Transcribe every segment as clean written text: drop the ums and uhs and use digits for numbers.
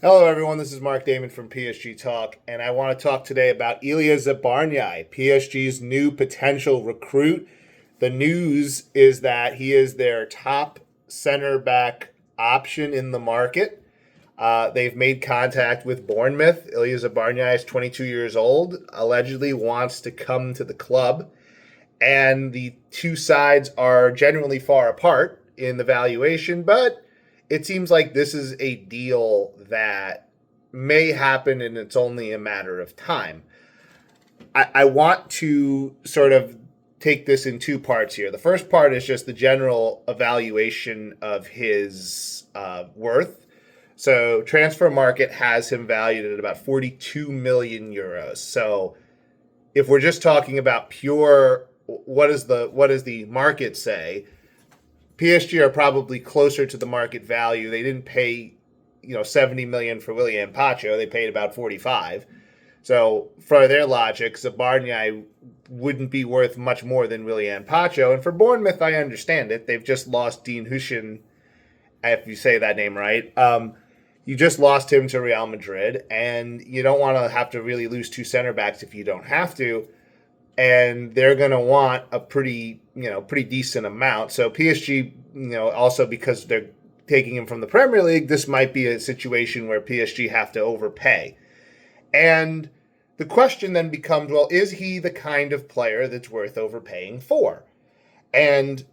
Hello, everyone. This is Mark Damon from PSG Talk, and I want to talk today about Illia Zabarnyi, PSG's new potential recruit. The news is that he is their top center back option in the market. They've made contact with Bournemouth. Illia Zabarnyi is 22 years old, allegedly wants to come to the club, and the two sides are generally far apart in the valuation, but it seems like this is a deal that may happen and it's only a matter of time. I want to sort of take this in two parts here. The first part is just the general evaluation of his worth. So Transfer Market has him valued at about 42 million euros. So if we're just talking about pure, what does the market say? PSG are probably closer to the market value. They didn't pay, 70 million for William Pacho. They paid about 45. So for their logic, Zabarnyi wouldn't be worth much more than William Pacho. And for Bournemouth, I understand it. They've just lost Dean Huijsen, if you say that name right. You just lost him to Real Madrid, and you don't want to have to really lose two center backs if you don't have to. And they're going to want a pretty decent amount. So PSG, also because they're taking him from the Premier League, this might be a situation where PSG have to overpay. And the question then becomes, well, is he the kind of player that's worth overpaying for? And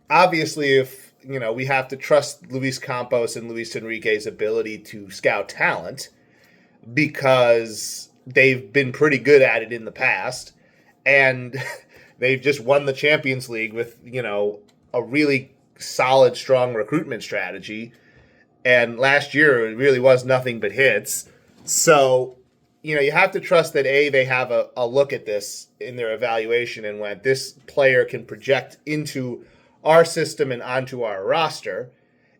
obviously, if, we have to trust Luis Campos and Luis Enrique's ability to scout talent because they've been pretty good at it in the past. And they've just won the Champions League with, a really solid, strong recruitment strategy. And last year, it really was nothing but hits. So, you have to trust that, they have a look at this in their evaluation and when this player can project into our system and onto our roster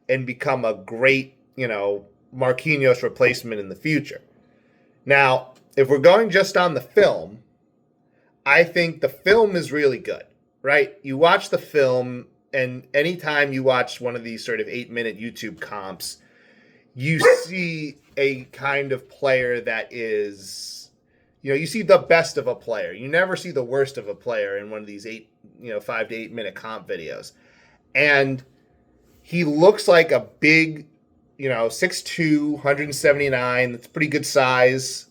and become a great, Marquinhos replacement in the future. Now, if we're going just on the film, I think the film is really good, right? You watch the film, and anytime you watch one of these sort of 8-minute YouTube comps, you see a kind of player that is, you see the best of a player. You never see the worst of a player in one of these 5 to 8 minute comp videos. And he looks like a big, 6'2", 179. That's pretty good size.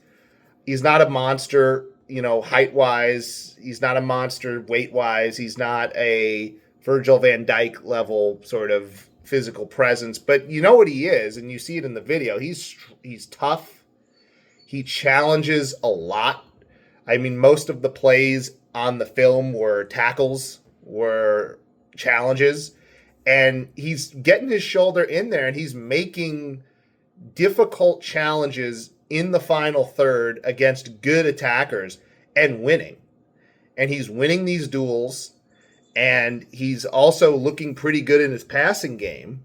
He's not a monster, height-wise. He's not a monster weight-wise. He's not a Virgil van Dijk level sort of physical presence. But you know what he is, and you see it in the video. He's tough. He challenges a lot. I mean, most of the plays on the film were tackles, were challenges. And he's getting his shoulder in there, and he's making difficult challenges in the final third against good attackers and winning. And he's winning these duels, and he's also looking pretty good in his passing game.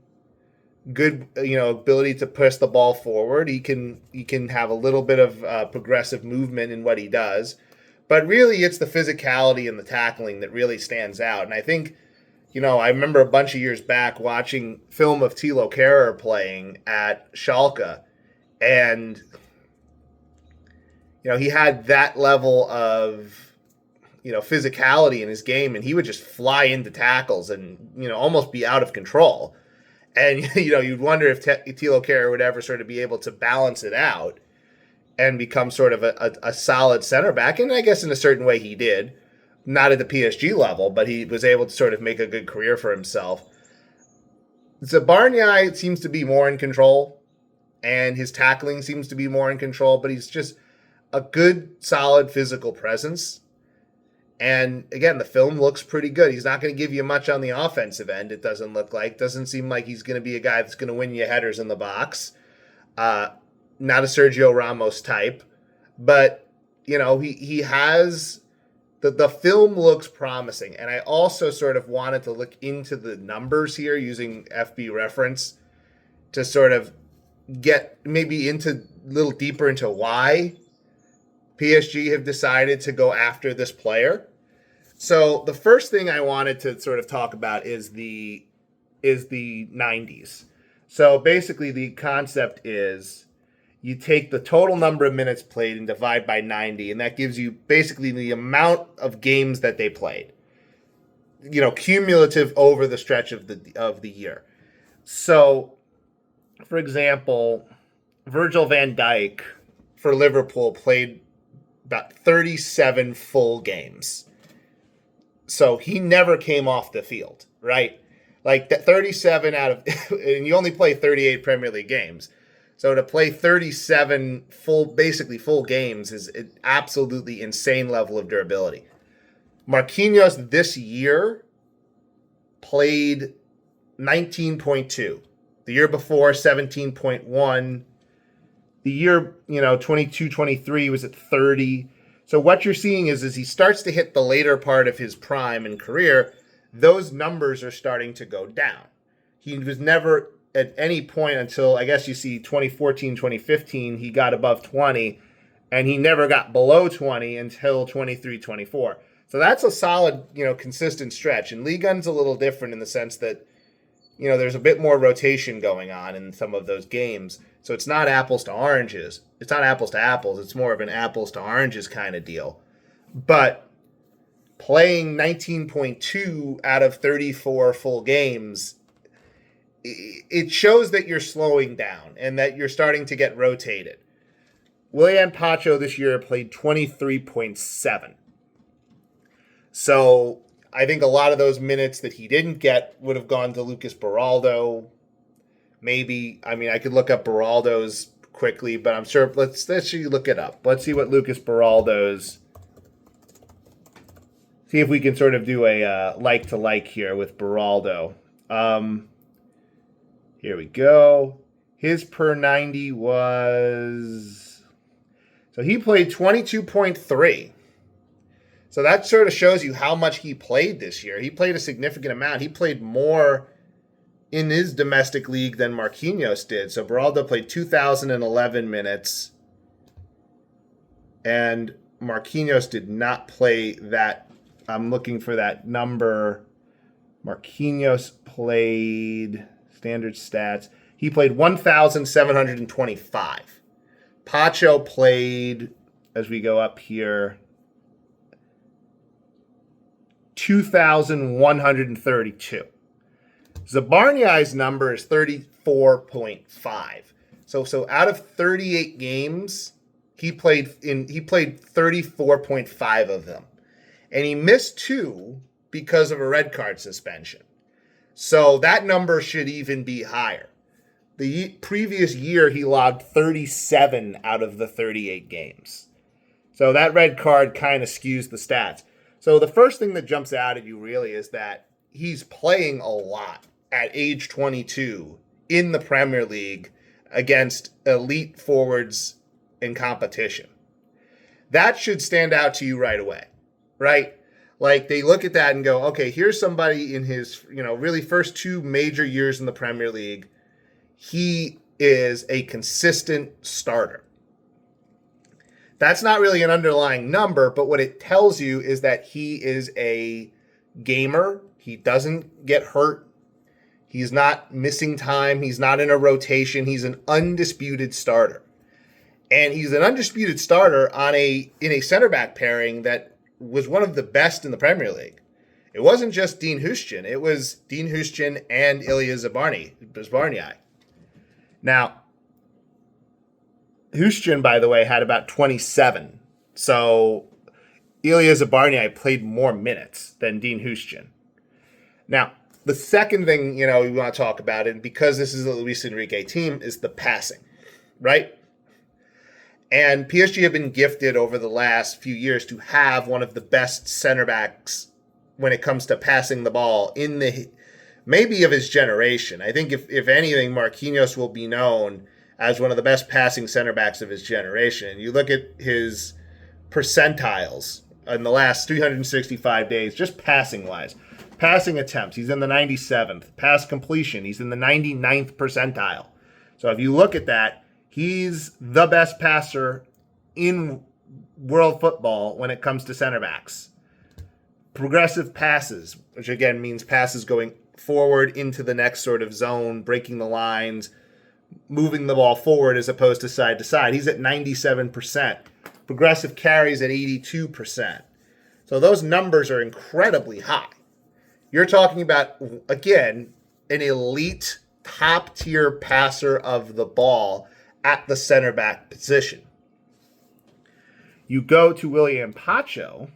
Good, ability to push the ball forward. He can have a little bit of progressive movement in what he does. But really, it's the physicality and the tackling that really stands out. And I think, I remember a bunch of years back watching film of Thilo Kehrer playing at Schalke, and he had that level of, physicality in his game, and he would just fly into tackles and, almost be out of control. And, you'd wonder if Thilo Kehrer would ever sort of be able to balance it out and become sort of a solid center back. And I guess in a certain way he did. Not at the PSG level, but he was able to sort of make a good career for himself. Zabarnyi seems to be more in control, and his tackling seems to be more in control, but he's just a good, solid physical presence. And again, the film looks pretty good. He's not going to give you much on the offensive end, it doesn't look like. Doesn't seem like he's going to be a guy that's going to win you headers in the box. Not a Sergio Ramos type. But, he has... The film looks promising. And I also sort of wanted to look into the numbers here using FB reference to sort of get maybe a little deeper into why PSG have decided to go after this player. So the first thing I wanted to sort of talk about is the 90s. So basically, the concept is you take the total number of minutes played and divide by 90, and that gives you basically the amount of games that they played. Cumulative over the stretch of the year. So, for example, Virgil van Dijk for Liverpool played about 37 full games. So he never came off the field, right? Like that 37 out of, and you only play 38 Premier League games. So to play 37 basically full games is an absolutely insane level of durability. Marquinhos this year played 19.2. The year before, 17.1. The year, 22-23 was at 30. So what you're seeing is as he starts to hit the later part of his prime and career, those numbers are starting to go down. He was never at any point until, I guess you see 2014, 2015, he got above 20, and he never got below 20 until 23, 24. So that's a solid, consistent stretch. And Ligue 1's a little different in the sense that, there's a bit more rotation going on in some of those games. So it's not apples to oranges. It's not apples to apples. It's more of an apples to oranges kind of deal. But playing 19.2 out of 34 full games, it shows that you're slowing down and that you're starting to get rotated. Willian Pacho this year played 23.7. So I think a lot of those minutes that he didn't get would have gone to Lucas Beraldo. Maybe, I could look up Beraldo's quickly, but I'm sure, let's actually look it up. Let's see what Lucas Beraldo's, see if we can sort of do a like-to-like here with Beraldo. Here we go. His per 90 was, so he played 22.3. So that sort of shows you how much he played this year. He played a significant amount. He played more in his domestic league than Marquinhos did. So Beraldo played 2,011 minutes. And Marquinhos did not play that. I'm looking for that number. Marquinhos played, standard stats, he played 1,725. Pacho played, as we go up here, 2,132. Zabarnyi's number is 34.5. So out of 38 games, he played 34.5 of them. And he missed 2 because of a red card suspension. So that number should even be higher. The previous year, he logged 37 out of the 38 games. So that red card kind of skews the stats. So the first thing that jumps out at you really is that he's playing a lot at age 22 in the Premier League against elite forwards in competition. That should stand out to you right away, right? Like they look at that and go, okay, here's somebody in his, really first 2 major years in the Premier League. He is a consistent starter. That's not really an underlying number, but what it tells you is that he is a gamer. He doesn't get hurt. He's not missing time. He's not in a rotation. He's an undisputed starter. And he's an undisputed starter in a center back pairing that was one of the best in the Premier League. It wasn't just Dean Huijsen. It was Dean Huijsen and Illia Zabarnyi. Now, Huijsen, by the way, had about 27. So Illia Zabarnyi played more minutes than Dean Huijsen. Now, the second thing, we want to talk about, and because this is a Luis Enrique team, is the passing, right? And PSG have been gifted over the last few years to have one of the best center backs when it comes to passing the ball in the maybe of his generation. I think if anything, Marquinhos will be known as one of the best passing center backs of his generation. And you look at his percentiles in the last 365 days, just passing-wise. Passing attempts, he's in the 97th. Pass completion, he's in the 99th percentile. So if you look at that, he's the best passer in world football when it comes to center backs. Progressive passes, which again means passes going forward into the next sort of zone, breaking the lines, moving the ball forward as opposed to side to side. He's at 97%. Progressive carries at 82%. So those numbers are incredibly high. You're talking about, again, an elite top-tier passer of the ball at the center back position. You go to William Pacho,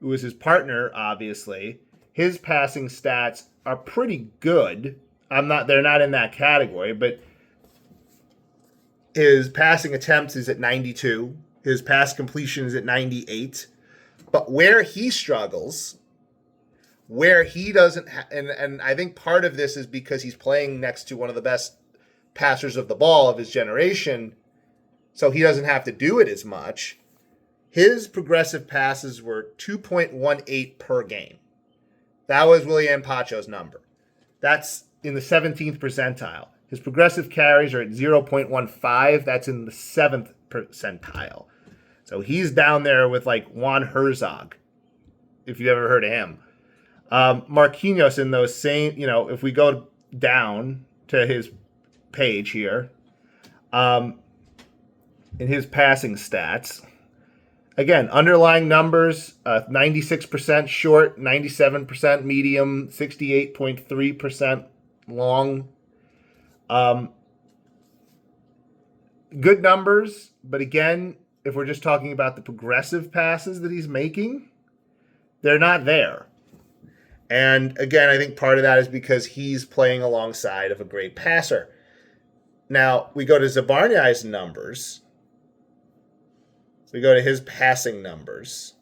who is his partner, obviously. His passing stats are pretty good. They're not in that category, but his passing attempts is at 92. His pass completion is at 98. But where he struggles, where he doesn't, and I think part of this is because he's playing next to one of the best passers of the ball of his generation, so he doesn't have to do it as much. His progressive passes were 2.18 per game. That was William Pacho's number. That's in the 17th percentile. His progressive carries are at 0.15. That's in the 7th percentile. So he's down there with like Juan Herzog, if you ever heard of him. Marquinhos in those same, if we go down to his page here, in his passing stats, again, underlying numbers, 96% short, 97% medium, 68.3% long. Good numbers, but again, if we're just talking about the progressive passes that he's making, they're not there. And again, I think part of that is because he's playing alongside of a great passer. Now, we go to Zabarnyi's numbers. So we go to his passing numbers.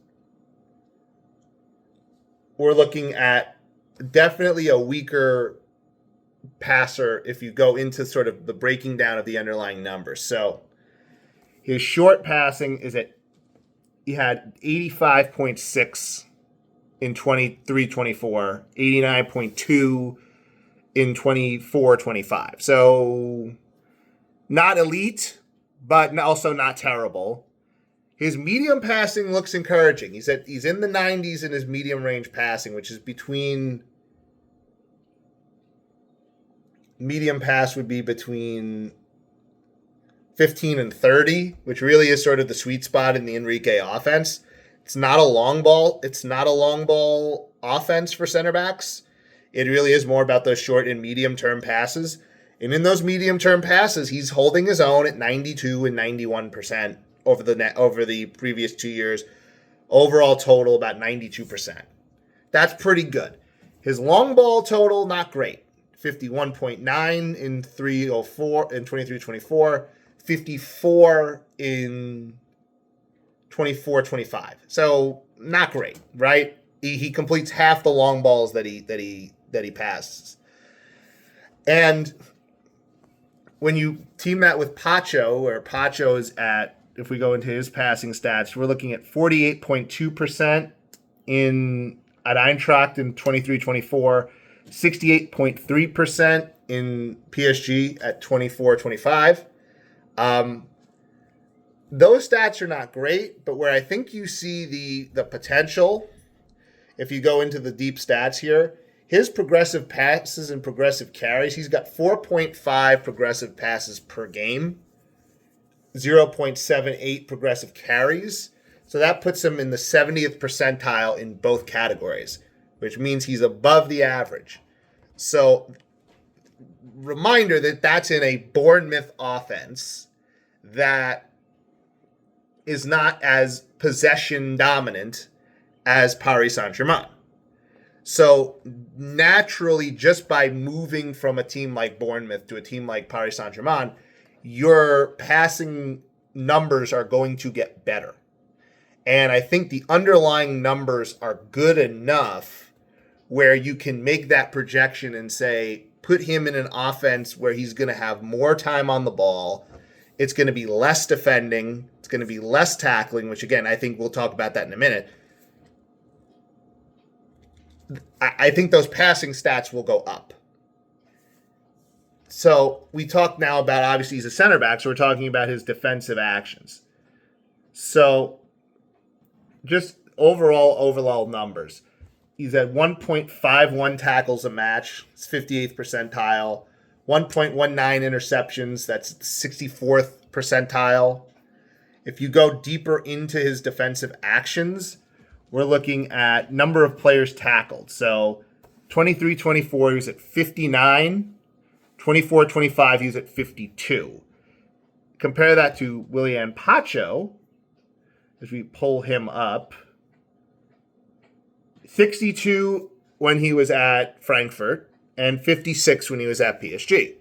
We're looking at definitely a weaker passer if you go into sort of the breaking down of the underlying numbers. So his short passing he had 85.6 in 23-24, 89.2 in 24-25. So not elite, but also not terrible. His medium passing looks encouraging. He's in the 90s in his medium range passing, which is between medium pass would be between 15 and 30, which really is sort of the sweet spot in the Enrique offense. It's not a long ball. It's not a long ball offense for center backs. It really is more about those short and medium term passes. And in those medium term passes, he's holding his own at 92 and 91% over the previous 2 years. Overall total about 92%. That's pretty good. His long ball total, not great. 51.9 in 304 in 23-24, 54 in 24-25. So not great, right? He completes half the long balls that he passes. And when you team that with Pacho, where Pacho is at, if we go into his passing stats, we're looking at 48.2% at Eintracht in 23-24, 68.3% in PSG at 24-25. Those stats are not great, but where I think you see the potential, if you go into the deep stats here, his progressive passes and progressive carries, he's got 4.5 progressive passes per game, 0.78 progressive carries. So that puts him in the 70th percentile in both categories, which means he's above the average. So reminder that that's in a Bournemouth offense that is not as possession dominant as Paris Saint-Germain. So naturally, just by moving from a team like Bournemouth to a team like Paris Saint-Germain, your passing numbers are going to get better. And I think the underlying numbers are good enough where you can make that projection and say, put him in an offense where he's going to have more time on the ball. It's going to be less defending. It's going to be less tackling, which, again, I think we'll talk about that in a minute. I think those passing stats will go up. So we talk now about, obviously, he's a center back, so we're talking about his defensive actions. So just overall numbers. He's at 1.51 tackles a match. It's 58th percentile. 1.19 interceptions. That's 64th percentile. If you go deeper into his defensive actions, we're looking at number of players tackled. So 23-24, he was at 59. 24-25, he was at 52. Compare that to Willian Pacho, as we pull him up. 62 when he was at Frankfurt, and 56 when he was at PSG.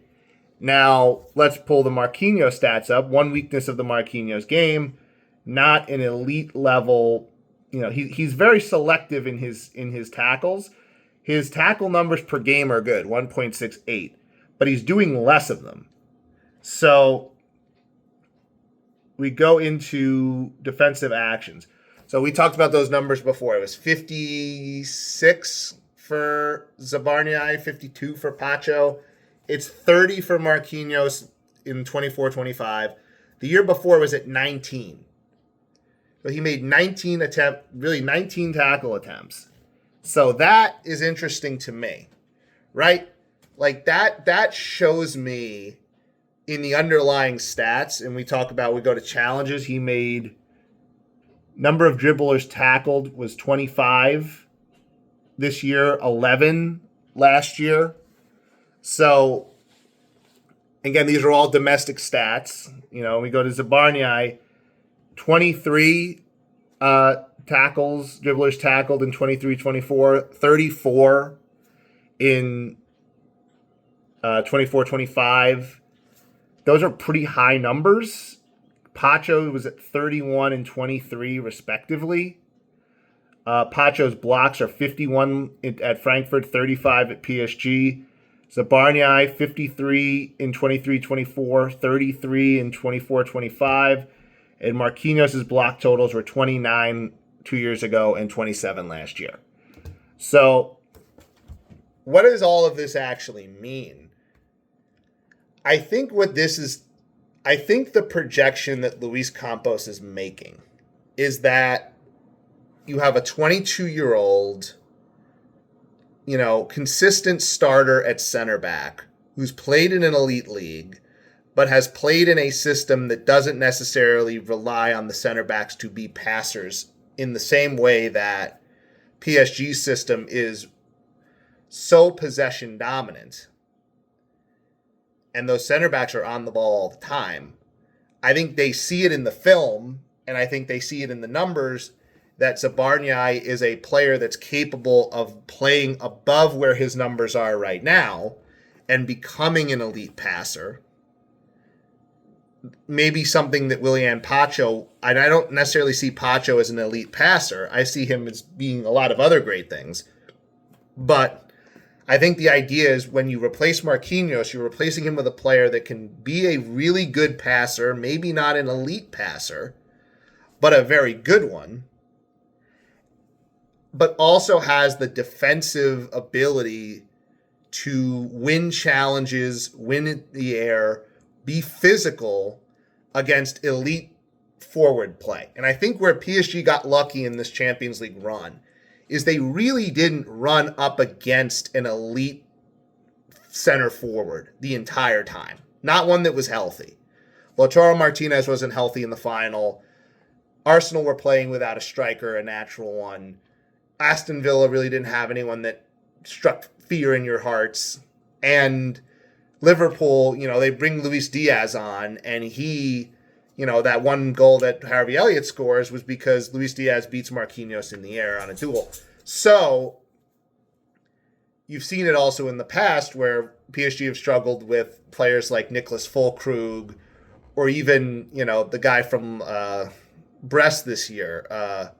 Now, let's pull the Marquinhos stats up. One weakness of the Marquinhos game, not an elite level. He's very selective in his tackles. His tackle numbers per game are good, 1.68, but he's doing less of them. So we go into defensive actions. So we talked about those numbers before. It was 56 for Zabarnyi, 52 for Pacho. It's 30 for Marquinhos in 24-25. The year before was at 19. So he made 19 tackle attempts. So that is interesting to me, right? Like that shows me in the underlying stats, and we go to challenges. He made number of dribblers tackled was 25 this year, 11 last year. So again, these are all domestic stats. We go to Zabarnyi, 23 dribblers tackled in 23-24, 34 in 24-25. Those are pretty high numbers. Pacho was at 31 and 23 respectively. Pacho's blocks are 51 at Frankfurt, 35 at PSG. Zabarnyi, 53 in 23-24, 33 in 24-25. And Marquinhos' block totals were 29 2 years ago and 27 last year. So what does all of this actually mean? I think the projection that Luis Campos is making is that you have a 22-year-old, consistent starter at center back who's played in an elite league, but has played in a system that doesn't necessarily rely on the center backs to be passers in the same way that PSG's system is so possession dominant. And those center backs are on the ball all the time. I think they see it in the film, and I think they see it in the numbers, that Zabarnyi is a player that's capable of playing above where his numbers are right now and becoming an elite passer. Maybe something that Willian Pacho, and I don't necessarily see Pacho as an elite passer. I see him as being a lot of other great things. But I think the idea is when you replace Marquinhos, you're replacing him with a player that can be a really good passer, maybe not an elite passer, but a very good one, but also has the defensive ability to win challenges, win in the air, be physical against elite forward play. And I think where PSG got lucky in this Champions League run is they really didn't run up against an elite center forward the entire time. Not one that was healthy. Lautaro Martinez wasn't healthy in the final. Arsenal were playing without a striker, a natural one. Aston Villa really didn't have anyone that struck fear in your hearts. And Liverpool, they bring Luis Diaz on, and he, that one goal that Harvey Elliott scores was because Luis Diaz beats Marquinhos in the air on a duel. So you've seen it also in the past where PSG have struggled with players like Nicholas Füllkrug, or even, the guy from Brest this year,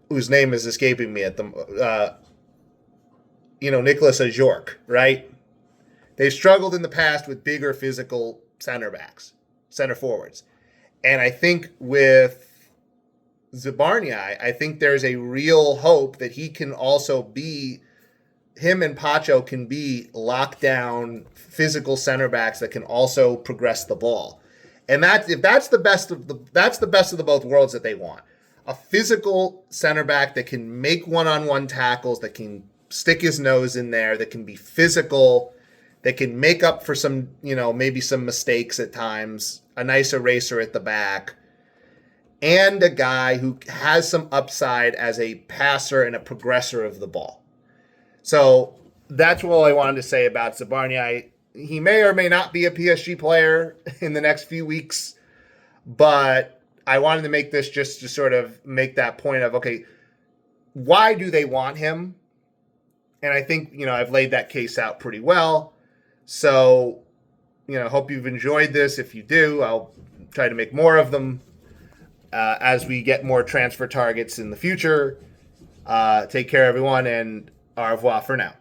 whose name is escaping me at the Nicolas Ajorc, right? They've struggled in the past with bigger physical center forwards. And I think with Zabarnyi, I think there's a real hope that he can also be, him and Pacho can be lockdown physical center backs that can also progress the ball. And that's the best of the both worlds that they want. a physical center back that can make one-on-one tackles, that can stick his nose in there, that can be physical, that can make up for some, maybe some mistakes at times, a nice eraser at the back, and a guy who has some upside as a passer and a progressor of the ball. So that's all I wanted to say about Zabarnyi. He may or may not be a PSG player in the next few weeks, but I wanted to make this just to sort of make that point of, okay, why do they want him? And I think, I've laid that case out pretty well. So, hope you've enjoyed this. If you do, I'll try to make more of them as we get more transfer targets in the future. Take care, everyone, and au revoir for now.